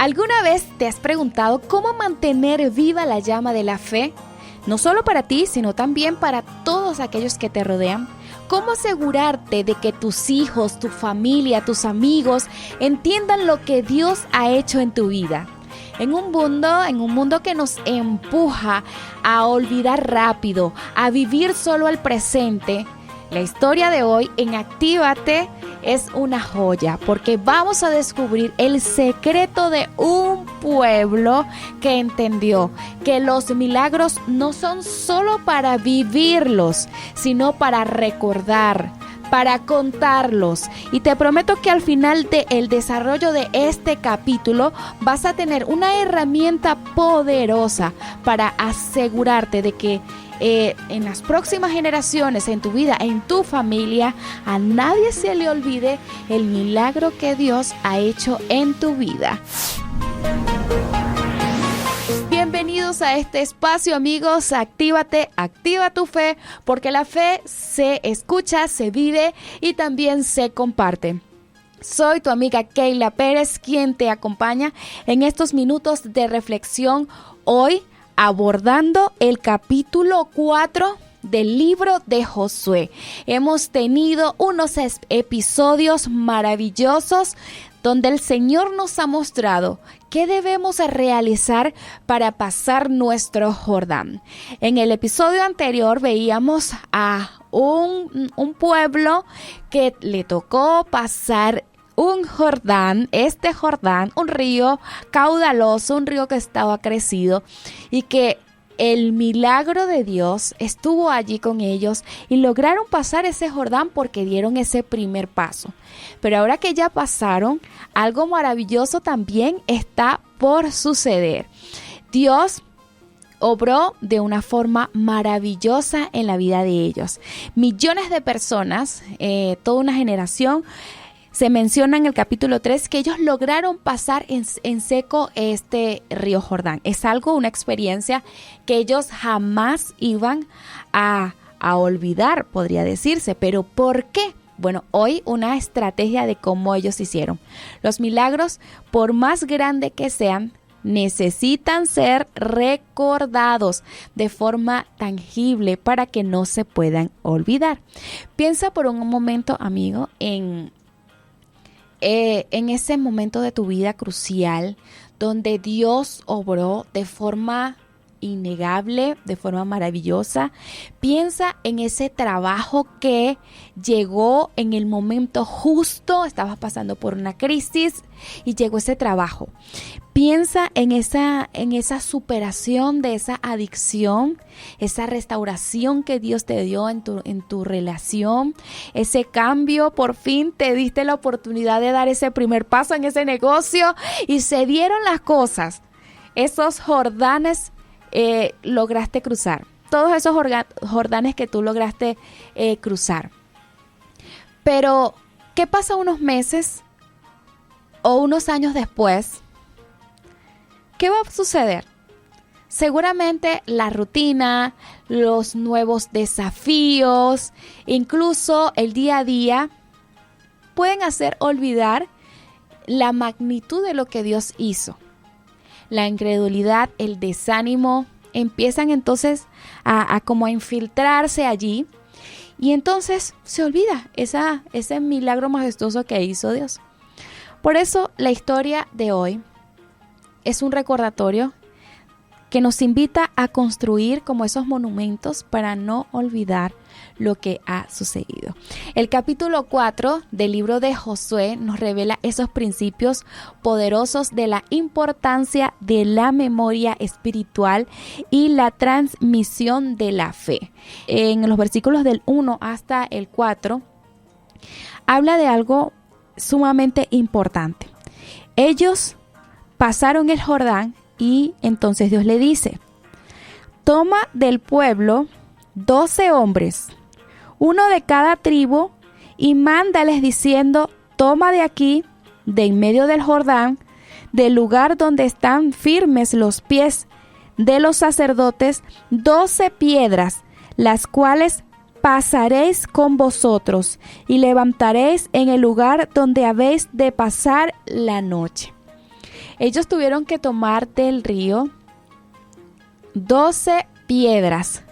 ¿Alguna vez te has preguntado cómo mantener viva la llama de la fe? No solo para ti, sino también para todos aquellos que te rodean. ¿Cómo asegurarte de que tus hijos, tu familia, tus amigos entiendan lo que Dios ha hecho en tu vida? En un mundo que nos empuja a olvidar rápido, a vivir solo el presente, la historia de hoy en Actívate es una joya, porque vamos a descubrir el secreto de un pueblo que entendió que los milagros no son solo para vivirlos, sino para recordar, para contarlos. Y te prometo que al final del desarrollo de este capítulo vas a tener una herramienta poderosa para asegurarte de que en las próximas generaciones, en tu vida, en tu familia, a nadie se le olvide el milagro que Dios ha hecho en tu vida. Bienvenidos a este espacio, amigos. Actívate, activa tu fe, porque la fe se escucha, se vive y también se comparte. Soy tu amiga Keila Pérez, quien te acompaña en estos minutos de reflexión hoy, abordando el capítulo 4 del libro de Josué. Hemos tenido unos episodios maravillosos donde el Señor nos ha mostrado qué debemos realizar para pasar nuestro Jordán. En el episodio anterior veíamos a un pueblo que le tocó pasar un Jordán, un río caudaloso, un río que estaba crecido y que el milagro de Dios estuvo allí con ellos y lograron pasar ese Jordán porque dieron ese primer paso. Pero ahora que ya pasaron, algo maravilloso también está por suceder. Dios obró de una forma maravillosa en la vida de ellos. Millones de personas, toda una generación. Se menciona en el capítulo 3 que ellos lograron pasar en seco este río Jordán. Es una experiencia que ellos jamás iban a olvidar, podría decirse. ¿Pero por qué? Bueno, hoy una estrategia de cómo ellos hicieron. Los milagros, por más grande que sean, necesitan ser recordados de forma tangible para que no se puedan olvidar. Piensa por un momento, amigo, en ese momento de tu vida crucial donde Dios obró de forma innegable, de forma maravillosa. Piensa en ese trabajo que llegó en el momento justo. Estabas pasando por una crisis y llegó ese trabajo. Piensa en esa superación de esa adicción, esa restauración que Dios te dio en tu relación, ese cambio. Por fin te diste la oportunidad de dar ese primer paso en ese negocio y se dieron las cosas. Esos Jordanes lograste cruzar. Todos esos Jordanes que tú lograste cruzar. Pero, ¿qué pasa unos meses o unos años después? ¿Qué va a suceder? Seguramente la rutina, los nuevos desafíos, incluso el día a día, pueden hacer olvidar la magnitud de lo que Dios hizo. La incredulidad, el desánimo, empiezan entonces a infiltrarse allí y entonces se olvida ese milagro majestuoso que hizo Dios. Por eso la historia de hoy es un recordatorio que nos invita a construir como esos monumentos para no olvidar lo que ha sucedido. El capítulo 4 del libro de Josué nos revela esos principios poderosos de la importancia de la memoria espiritual y la transmisión de la fe. En los versículos del 1 hasta el 4 habla de algo sumamente importante. Ellos pasaron el Jordán y entonces Dios le dice: toma del pueblo 12 hombres, uno de cada tribu, y mándales diciendo: toma de aquí, de en medio del Jordán, del lugar donde están firmes los pies de los sacerdotes, 12 piedras, las cuales pasaréis con vosotros y levantaréis en el lugar donde habéis de pasar la noche. ellos tuvieron que tomar del río 12 piedras.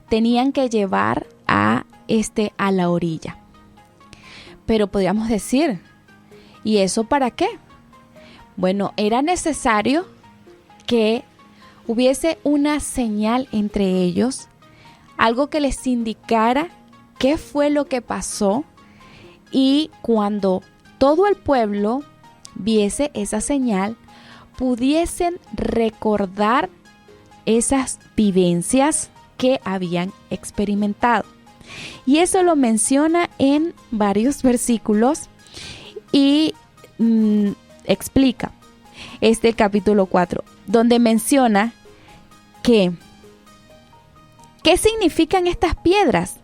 Tenían que llevar a la orilla. Pero podríamos decir, ¿y eso para qué? Bueno, era necesario que hubiese una señal entre ellos, algo que les indicara qué fue lo que pasó, y cuando todo el pueblo viese esa señal, pudiesen recordar esas vivencias que habían experimentado. Y eso lo menciona en varios versículos y explica el capítulo 4, donde menciona que ¿qué significan estas piedras?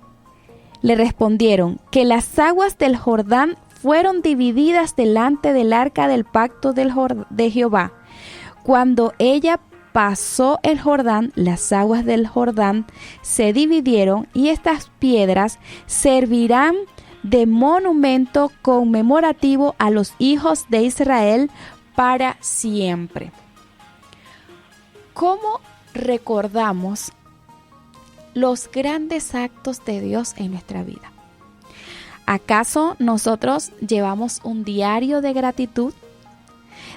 Le respondieron que las aguas del Jordán fueron divididas delante del arca del pacto de Jehová. Cuando ella pasó el Jordán, las aguas del Jordán se dividieron, y estas piedras servirán de monumento conmemorativo a los hijos de Israel para siempre. ¿Cómo recordamos los grandes actos de Dios en nuestra vida? ¿Acaso nosotros llevamos un diario de gratitud?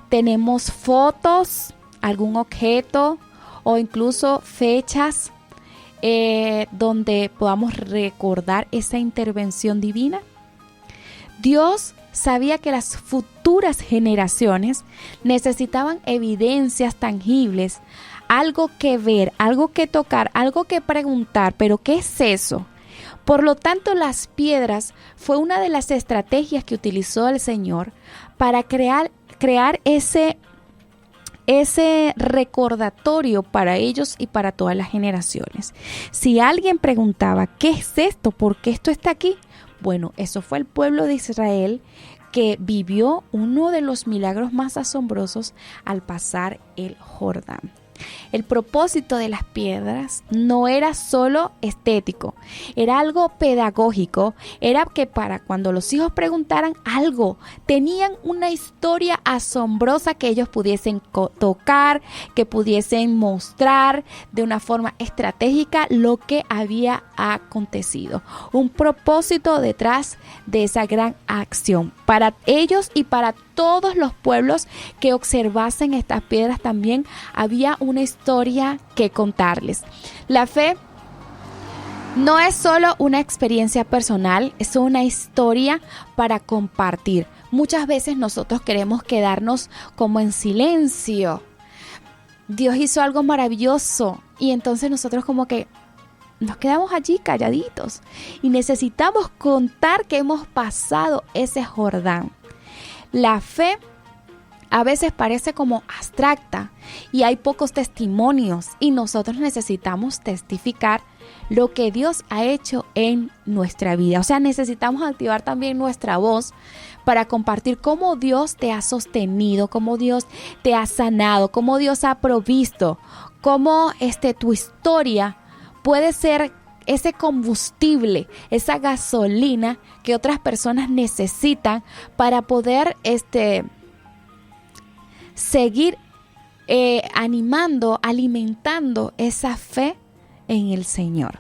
¿Tenemos fotos, algún objeto o incluso fechas donde podamos recordar esa intervención divina? Dios sabía que las futuras generaciones necesitaban evidencias tangibles, algo que ver, algo que tocar, algo que preguntar. ¿Pero qué es eso? Por lo tanto, las piedras fue una de las estrategias que utilizó el Señor para crear ese recordatorio para ellos y para todas las generaciones. Si alguien preguntaba, ¿qué es esto? ¿Por qué esto está aquí? Bueno, eso fue el pueblo de Israel que vivió uno de los milagros más asombrosos al pasar el Jordán. El propósito de las piedras no era solo estético, era algo pedagógico, era que para cuando los hijos preguntaran algo, tenían una historia asombrosa que ellos pudiesen tocar, que pudiesen mostrar de una forma estratégica lo que había acontecido. Un propósito detrás de esa gran acción. Para ellos y para todos los pueblos que observasen estas piedras también había una historia que contarles. La fe no es solo una experiencia personal, es una historia para compartir. Muchas veces nosotros queremos quedarnos como en silencio. Dios hizo algo maravilloso y entonces nosotros como que nos quedamos allí calladitos y necesitamos contar que hemos pasado ese Jordán. La fe a veces parece como abstracta y hay pocos testimonios, y nosotros necesitamos testificar lo que Dios ha hecho en nuestra vida. O sea, necesitamos activar también nuestra voz para compartir cómo Dios te ha sostenido, cómo Dios te ha sanado, cómo Dios ha provisto, cómo tu historia puede ser ese combustible, esa gasolina que otras personas necesitan para poder seguir animando, alimentando esa fe en el Señor.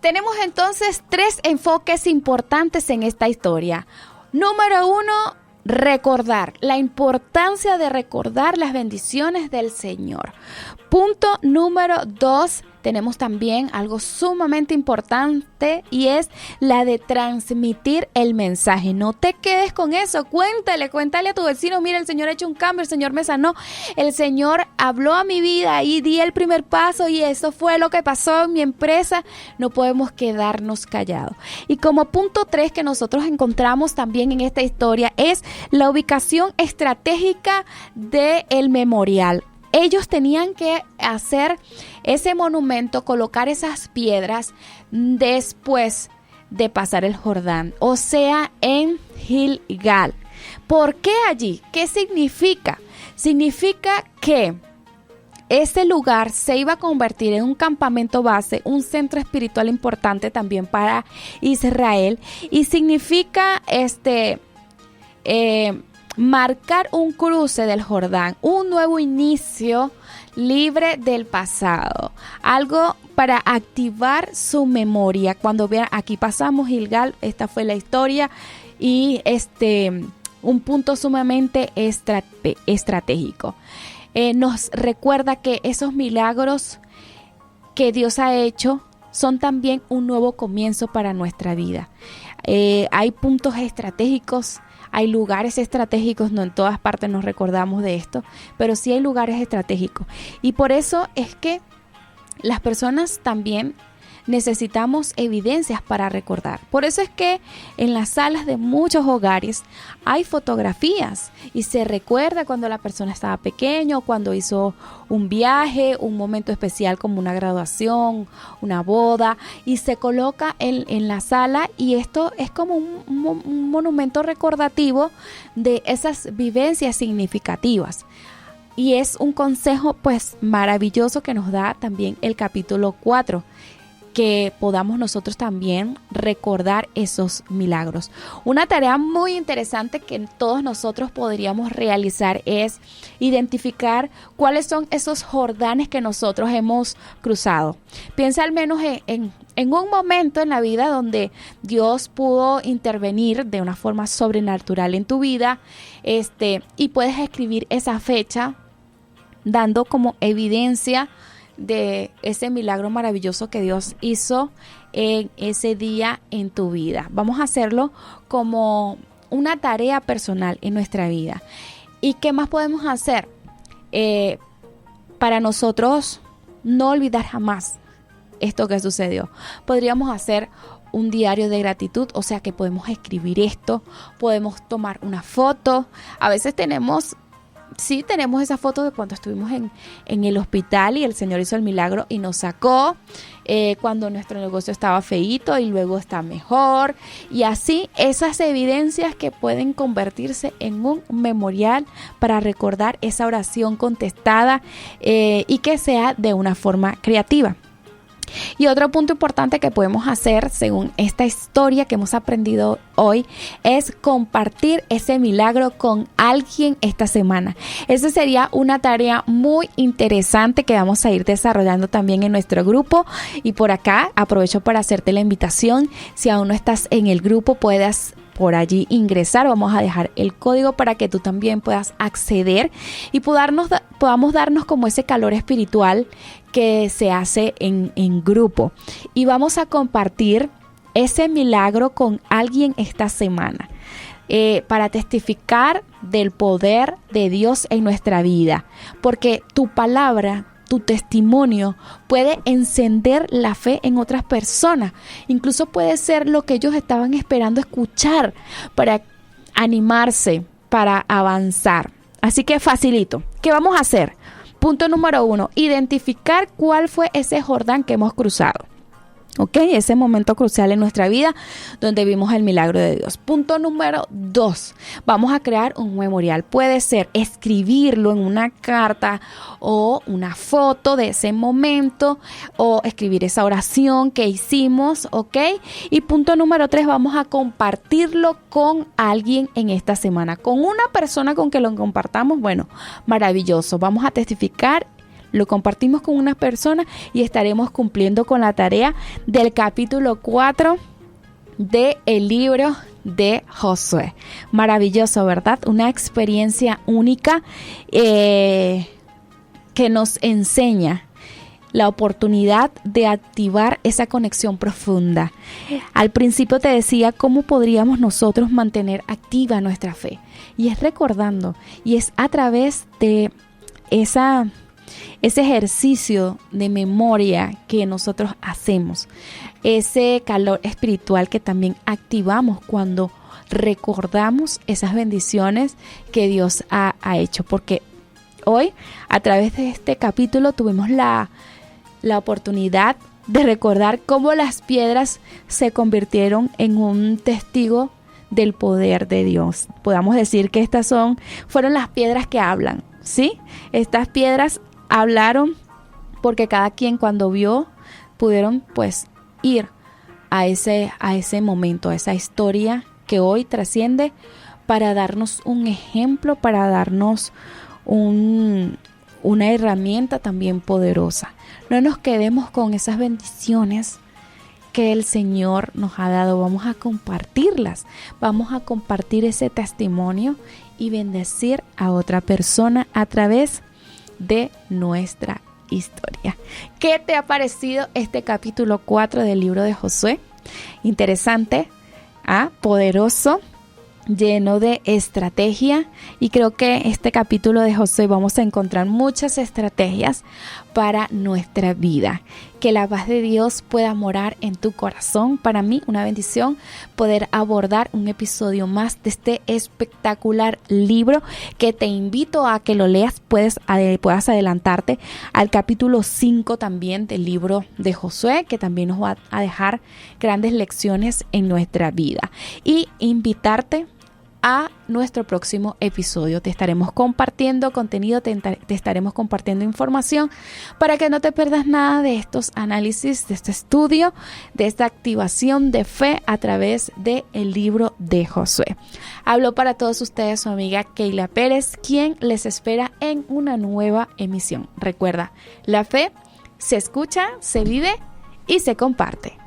Tenemos entonces 3 enfoques importantes en esta historia. Número 1, recordar, la importancia de recordar las bendiciones del Señor. Punto número 2, tenemos también algo sumamente importante y es la de transmitir el mensaje. No te quedes con eso, cuéntale a tu vecino, mira, el Señor ha hecho un cambio, el Señor me sanó, el Señor habló a mi vida y di el primer paso y eso fue lo que pasó en mi empresa. No podemos quedarnos callados. Y como punto 3 que nosotros encontramos también en esta historia es la ubicación estratégica del memorial. Ellos tenían que hacer ese monumento, colocar esas piedras después de pasar el Jordán, o sea, en Gilgal. ¿Por qué allí? ¿Qué significa? Significa que ese lugar se iba a convertir en un campamento base, un centro espiritual importante también para Israel, y significa marcar un cruce del Jordán, un nuevo inicio libre del pasado, algo para activar su memoria. Cuando vean, aquí pasamos Gilgal, esta fue la historia y un punto sumamente estratégico. Nos recuerda que esos milagros que Dios ha hecho son también un nuevo comienzo para nuestra vida. Hay puntos estratégicos, hay lugares estratégicos, no en todas partes nos recordamos de esto, pero sí hay lugares estratégicos. Y por eso es que las personas también necesitamos evidencias para recordar. Por eso es que en las salas de muchos hogares hay fotografías y se recuerda cuando la persona estaba pequeño, cuando hizo un viaje, un momento especial como una graduación, una boda, y se coloca en la sala, y esto es como un monumento recordativo de esas vivencias significativas. Y es un consejo pues maravilloso que nos da también el capítulo 4, que podamos nosotros también recordar esos milagros. Una tarea muy interesante que todos nosotros podríamos realizar es identificar cuáles son esos Jordanes que nosotros hemos cruzado. Piensa al menos en un momento en la vida donde Dios pudo intervenir de una forma sobrenatural en tu vida, y puedes escribir esa fecha dando como evidencia de ese milagro maravilloso que Dios hizo en ese día en tu vida. Vamos a hacerlo como una tarea personal en nuestra vida. ¿Y qué más podemos hacer? Para nosotros no olvidar jamás esto que sucedió. Podríamos hacer un diario de gratitud, o sea que podemos escribir esto, podemos tomar una foto. A veces tenemos esa foto de cuando estuvimos en el hospital y el Señor hizo el milagro y nos sacó, cuando nuestro negocio estaba feíto y luego está mejor, y así esas evidencias que pueden convertirse en un memorial para recordar esa oración contestada, y que sea de una forma creativa. Y otro punto importante que podemos hacer según esta historia que hemos aprendido hoy es compartir ese milagro con alguien esta semana. Esa sería una tarea muy interesante que vamos a ir desarrollando también en nuestro grupo. Y por acá aprovecho para hacerte la invitación, si aún no estás en el grupo, puedas por allí ingresar. Vamos a dejar el código para que tú también puedas acceder y podamos darnos como ese calor espiritual que se hace en grupo. Y vamos a compartir ese milagro con alguien esta semana, para testificar del poder de Dios en nuestra vida. Porque tu palabra, tu testimonio puede encender la fe en otras personas. Incluso puede ser lo que ellos estaban esperando escuchar para animarse, para avanzar. Así que facilito. ¿Qué vamos a hacer? Punto número 1, identificar cuál fue ese Jordán que hemos cruzado. ¿Ok? Ese momento crucial en nuestra vida donde vimos el milagro de Dios. Punto número 2, vamos a crear un memorial. Puede ser escribirlo en una carta o una foto de ese momento, o escribir esa oración que hicimos, ¿ok? Y punto número 3, vamos a compartirlo con alguien en esta semana. Con una persona con que lo compartamos, bueno, maravilloso. Vamos a testificar. Lo compartimos con una persona y estaremos cumpliendo con la tarea del capítulo 4 del libro de Josué. Maravilloso, ¿verdad? Una experiencia única, que nos enseña la oportunidad de activar esa conexión profunda. Al principio te decía cómo podríamos nosotros mantener activa nuestra fe. Y es recordando, y es a través de ese ejercicio de memoria que nosotros hacemos, ese calor espiritual que también activamos cuando recordamos esas bendiciones que Dios ha hecho. Porque hoy, a través de este capítulo, tuvimos la oportunidad de recordar cómo las piedras se convirtieron en un testigo del poder de Dios. Podamos decir que fueron las piedras que hablan, ¿sí? Estas piedras hablaron porque cada quien cuando vio pudieron pues ir a ese momento, a esa historia que hoy trasciende para darnos un ejemplo, para darnos una herramienta también poderosa. No nos quedemos con esas bendiciones que el Señor nos ha dado. Vamos a compartirlas. Vamos a compartir ese testimonio y bendecir a otra persona a través de nuestra historia. ¿Qué te ha parecido este capítulo 4 del libro de Josué? Interesante, poderoso, lleno de estrategia, y creo que este capítulo de Josué vamos a encontrar muchas estrategias para nuestra vida. Que la paz de Dios pueda morar en tu corazón. Para mí una bendición poder abordar un episodio más de este espectacular libro, que te invito a que lo leas. Puedas adelantarte al capítulo 5 también del libro de Josué, que también nos va a dejar grandes lecciones en nuestra vida, y invitarte a nuestro próximo episodio. Te estaremos compartiendo contenido, te estaremos compartiendo información para que no te pierdas nada de estos análisis, de este estudio, de esta activación de fe a través del libro de Josué. Hablo para todos ustedes su amiga Keila Pérez, quien les espera en una nueva emisión. Recuerda, la fe se escucha, se vive y se comparte.